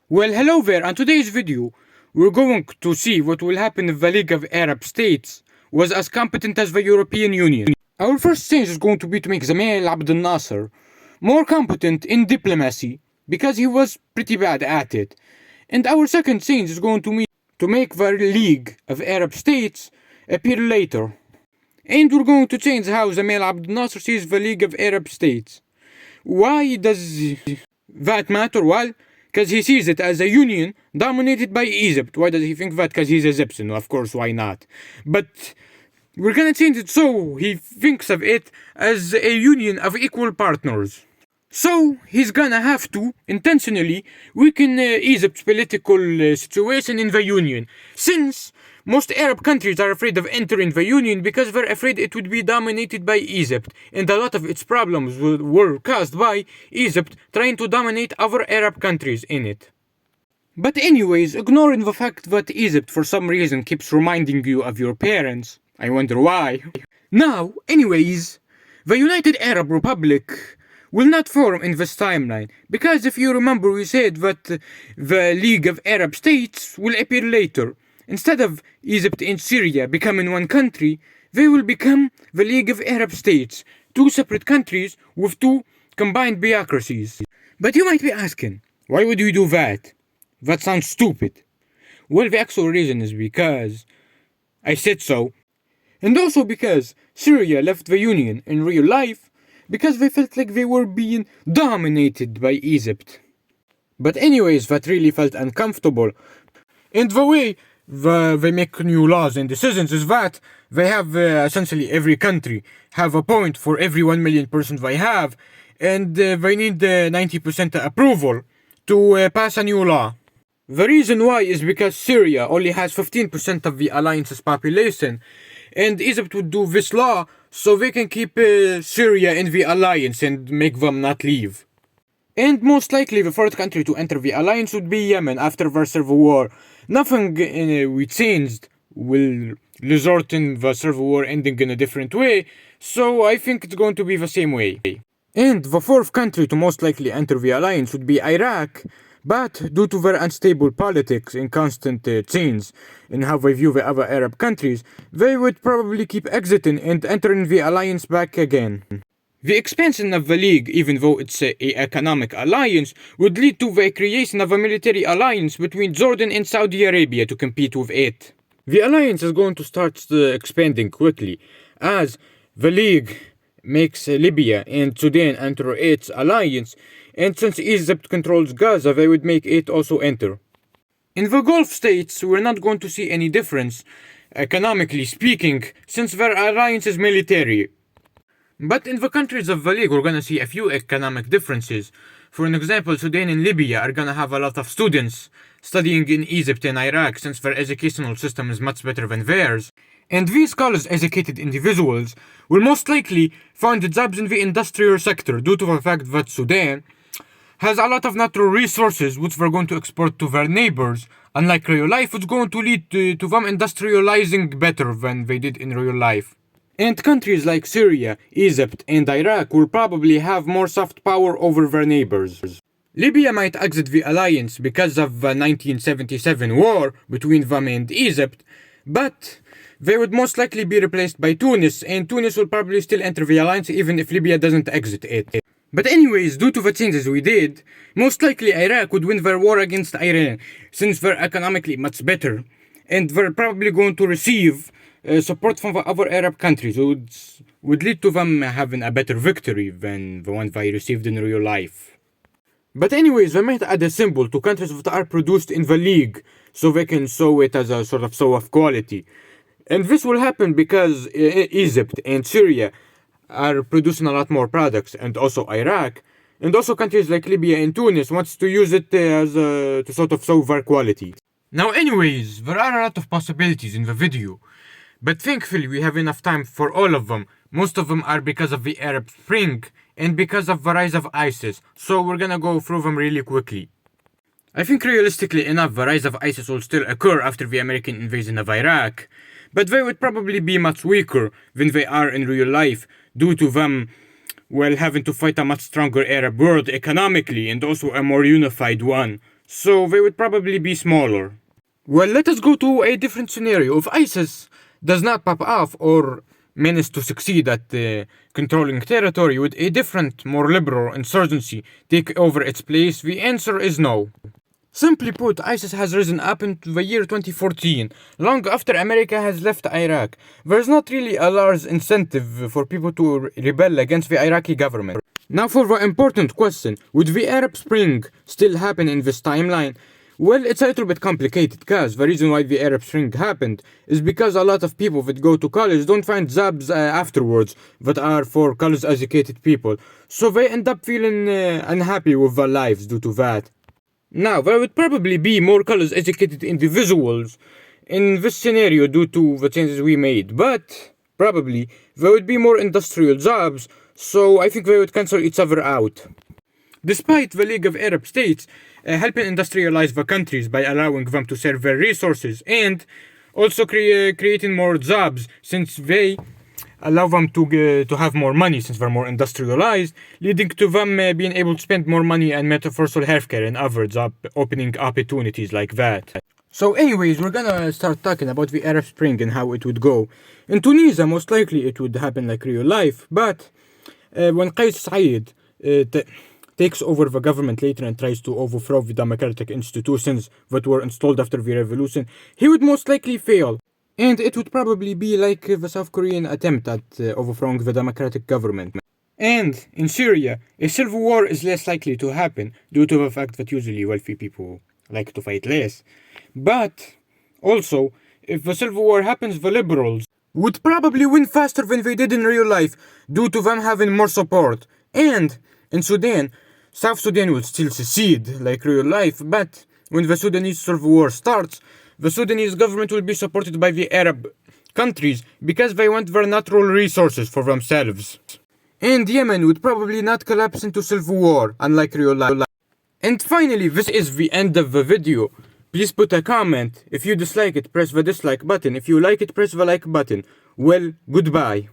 Well, hello there. On today's video, we're going to see what will happen if the League of Arab States was as competent as the European Union. Our first change is going to be to make Gamal Abdel Nasser more competent in diplomacy because he was pretty bad at it. And our second change is going to be to make the League of Arab States appear later. And we're going to change how Gamal Abdel Nasser sees the League of Arab States. Why does that matter? Well, because he sees it as a union dominated by Egypt. Why does he think that? Because he's Egyptian. Of course, why not? But we're gonna change it so he thinks of it as a union of equal partners. So he's gonna have to intentionally weaken Egypt's political situation in the union, since most Arab countries are afraid of entering the union because they're afraid it would be dominated by Egypt, and a lot of its problems were caused by Egypt trying to dominate other Arab countries in it. But anyways, ignoring the fact that Egypt for some reason keeps reminding you of your parents, I wonder why. Now, anyways, the United Arab Republic will not form in this timeline, because if you remember we said that the League of Arab States will appear later. Instead of Egypt and Syria becoming one country, they will become the League of Arab States, two separate countries with two combined bureaucracies. But you might be asking, why would you do that? That sounds stupid. Well, the actual reason is because I said so, and also because Syria left the Union in real life because they felt like they were being dominated by Egypt. But anyways, that really felt uncomfortable. And the way they make new laws and decisions is that they have essentially every country have a point for every 1 million persons they have, and they need 90% approval to pass a new law. The reason why is because Syria only has 15% of the alliance's population, and Egypt would do this law so they can keep Syria in the alliance and make them not leave. And most likely the third country to enter the alliance would be Yemen after their civil war. Nothing we changed will result in the civil war ending in a different way, so I think it's going to be the same way. And the fourth country to most likely enter the alliance would be Iraq, but due to their unstable politics and constant change in how they view the other Arab countries, they would probably keep exiting and entering the alliance back again. The expansion of the League, even though it's an economic alliance, would lead to the creation of a military alliance between Jordan and Saudi Arabia to compete with it. The alliance is going to start expanding quickly, as the League makes Libya and Sudan enter its alliance, and since Egypt controls Gaza, they would make it also enter. In the Gulf states, we're not going to see any difference, economically speaking, since their alliance is military. But in the countries of the League, we're gonna see a few economic differences. For an example, Sudan and Libya are gonna have a lot of students studying in Egypt and Iraq, since their educational system is much better than theirs. And these college-educated individuals will most likely find jobs in the industrial sector due to the fact that Sudan has a lot of natural resources which they're going to export to their neighbors. Unlike real life, it's going to lead to them industrializing better than they did in real life. And countries like Syria, Egypt, and Iraq will probably have more soft power over their neighbors. Libya might exit the alliance because of the 1977 war between them and Egypt, but they would most likely be replaced by Tunis, and Tunis will probably still enter the alliance even if Libya doesn't exit it. But anyways, due to the changes we did, most likely Iraq would win their war against Iran, since they're economically much better, and they're probably going to receive support from the other Arab countries, which would lead to them having a better victory than the one they received in real life. But anyways, they might add a symbol to countries that are produced in the League, so they can show it as a sort of show of quality. And this will happen because Egypt and Syria are producing a lot more products, and also Iraq, and also countries like Libya and Tunis wants to use it as to sort of show their quality. Now anyways, there are a lot of possibilities in the video, but thankfully we have enough time for all of them. Most of them are because of the Arab Spring and because of the rise of ISIS, so we're gonna go through them really quickly. I think realistically enough the rise of ISIS will still occur after the American invasion of Iraq, but they would probably be much weaker than they are in real life due to them, well, having to fight a much stronger Arab world economically and also a more unified one. so they would probably be smaller. Well, let us go to a different scenario. If ISIS does not pop off or manage to succeed at controlling territory, would a different, more liberal insurgency take over its place? The answer is no. Simply put, ISIS has risen up into the year 2014, long after America has left Iraq. There's not really a large incentive for people to rebel against the Iraqi government. Now for the important question, would the Arab Spring still happen in this timeline? Well, it's a little bit complicated because the reason why the Arab Spring happened is because a lot of people that go to college don't find jobs afterwards that are for college educated people. So they end up feeling unhappy with their lives due to that. Now, there would probably be more college educated individuals in this scenario due to the changes we made, but probably there would be more industrial jobs, so I think they would cancel each other out. Despite the League of Arab States helping industrialize the countries by allowing them to serve their resources and also creating more jobs since they allow them to have more money since they're more industrialized, leading to them being able to spend more money on metaversal healthcare and other job opening opportunities like that. So anyways, we're gonna start talking about the Arab Spring and how it would go. In Tunisia, most likely it would happen like real life, but when Qais Said takes over the government later and tries to overthrow the democratic institutions that were installed after the revolution, he would most likely fail. And it would probably be like the South Korean attempt at overthrowing the democratic government. And in Syria, a civil war is less likely to happen due to the fact that usually wealthy people like to fight less. But also, if the civil war happens, the liberals would probably win faster than they did in real life due to them having more support. And in Sudan, South Sudan would still secede like real life, but when the Sudanese civil war starts, the Sudanese government will be supported by the Arab countries because they want their natural resources for themselves. And Yemen would probably not collapse into civil war, unlike real life. And finally, this is the end of the video. Please put a comment. If you dislike it, press the dislike button. If you like it, press the like button. Well, goodbye.